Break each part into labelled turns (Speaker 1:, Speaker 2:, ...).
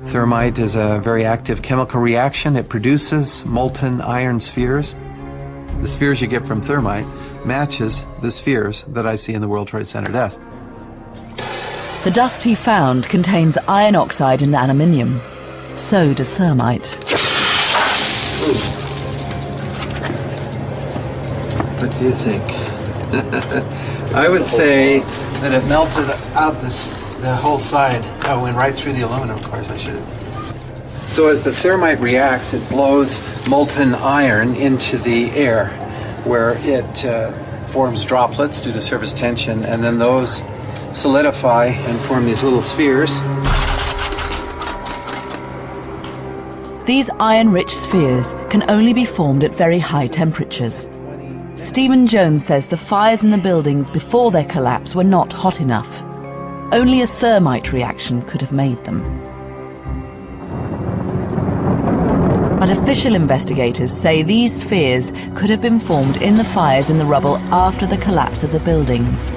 Speaker 1: Thermite is a very active chemical reaction. It produces molten iron spheres. The spheres you get from thermite matches the spheres that I see in the World Trade Center dust.
Speaker 2: The dust he found contains iron oxide and aluminium. So does thermite.
Speaker 1: What do you think? I would say that it melted out the whole side. Oh, went right through the aluminum, of course, I should have. So as the thermite reacts, it blows molten iron into the air, where it forms droplets due to surface tension, and then those solidify and form these little spheres.
Speaker 2: These iron-rich spheres can only be formed at very high temperatures. Stephen Jones says the fires in the buildings before their collapse were not hot enough. Only a thermite reaction could have made them. But official investigators say these spheres could have been formed in the fires in the rubble after the collapse of the buildings.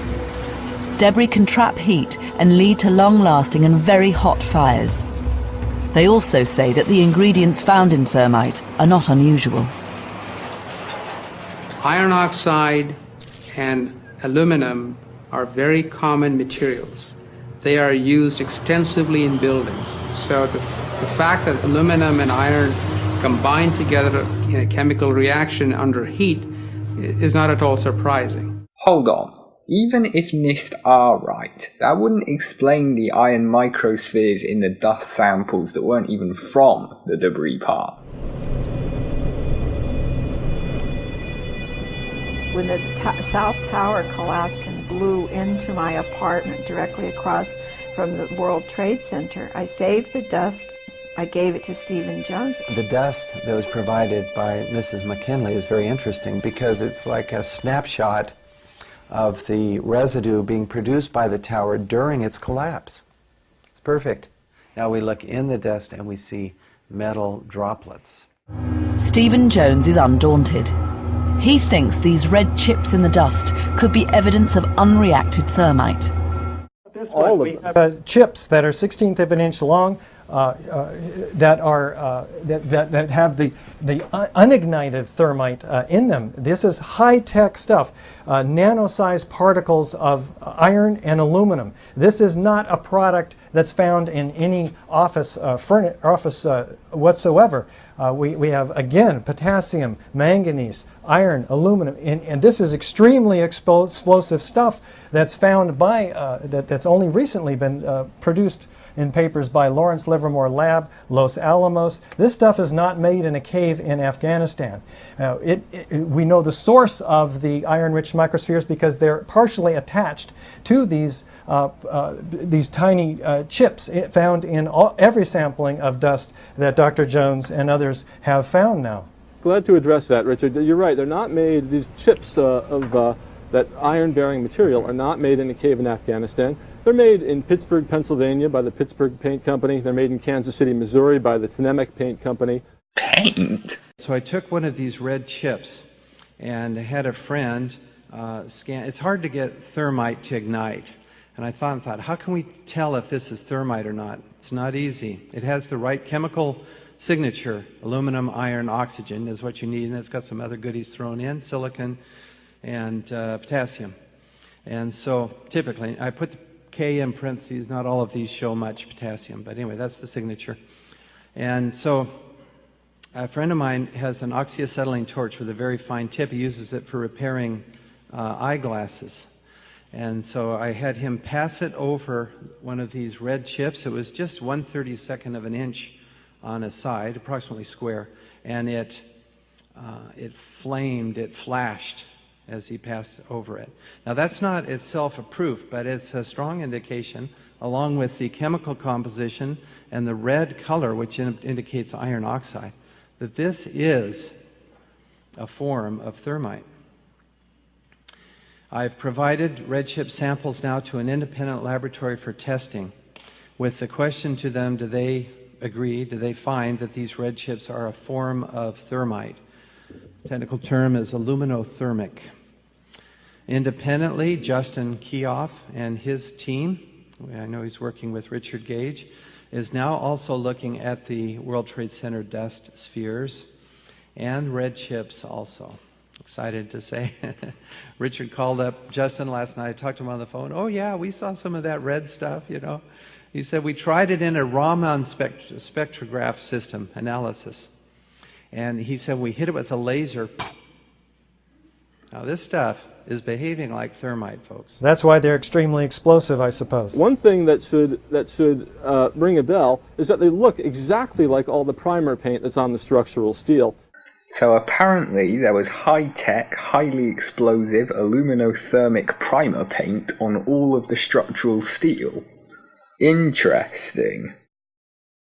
Speaker 2: Debris can trap heat and lead to long-lasting and very hot fires. They also say that the ingredients found in thermite are not unusual.
Speaker 3: Iron oxide and aluminum are very common materials. They are used extensively in buildings. So the fact that aluminum and iron combine together in a chemical reaction under heat is not at all surprising.
Speaker 4: Hold on. Even if NIST are right, that wouldn't explain the iron microspheres in the dust samples that weren't even from the debris part.
Speaker 5: When the South Tower collapsed and blew into my apartment directly across from the World Trade Center, I saved the dust. I gave it to Stephen Jones.
Speaker 1: The dust that was provided by Mrs. McKinley is very interesting because it's like a snapshot of the residue being produced by the tower during its collapse. It's perfect. Now we look in the dust and we see metal droplets.
Speaker 2: Stephen Jones is undaunted. He thinks these red chips in the dust could be evidence of unreacted thermite.
Speaker 6: All of them. Chips that are 1/16 of an inch long, that have the unignited thermite in them. This is high-tech stuff, nano-sized particles of iron and aluminum. This is not a product that's found in any office whatsoever. We have, again, potassium, manganese, iron, aluminum, and this is extremely explosive stuff that's found by, that's only recently been produced in papers by Lawrence Livermore Lab, Los Alamos. This stuff is not made in a cave in Afghanistan. We know the source of the iron-rich microspheres because they're partially attached to these tiny chips found in every sampling of dust that Dr. Jones and others have found now.
Speaker 7: Glad to address that, Richard. You're right. They're not made, these chips of that iron-bearing material are not made in a cave in Afghanistan. They're made in Pittsburgh, Pennsylvania by the Pittsburgh Paint Company. They're made in Kansas City, Missouri by the Tnemec Paint Company.
Speaker 4: Paint?
Speaker 1: So I took one of these red chips and had a friend scan. It's hard to get thermite to ignite. And I thought, how can we tell if this is thermite or not? It's not easy. It has the right chemical signature. Aluminum, iron, oxygen is what you need, and it's got some other goodies thrown in, silicon and potassium. And so typically, I put the K in parentheses. Not all of these show much potassium, but anyway, that's the signature. And so a friend of mine has an oxyacetylene torch with a very fine tip. He uses it for repairing eyeglasses. And so I had him pass it over one of these red chips. It was just 1/32 of an inch on a side, approximately square, and it flamed, it flashed as he passed over it. Now that's not itself a proof, but it's a strong indication, along with the chemical composition and the red color, which indicates iron oxide, that this is a form of thermite. I've provided red chip samples now to an independent laboratory for testing with the question to them, do they agree, do they find that these red chips are a form of thermite? The technical term is aluminothermic. Independently, Justin Keough and his team, I know he's working with Richard Gage, is now also looking at the World Trade Center dust spheres and red chips also. Excited to say. Richard called up Justin last night. I talked to him on the phone. Oh yeah, we saw some of that red stuff, you know. He said we tried it in a Raman spectrograph system analysis. And he said we hit it with a laser. Now this stuff is behaving like thermite, folks.
Speaker 6: That's why they're extremely explosive, I suppose.
Speaker 7: One thing that should ring a bell is that they look exactly like all the primer paint that's on the structural steel.
Speaker 4: So apparently there was high-tech, highly explosive aluminothermic primer paint on all of the structural steel. Interesting.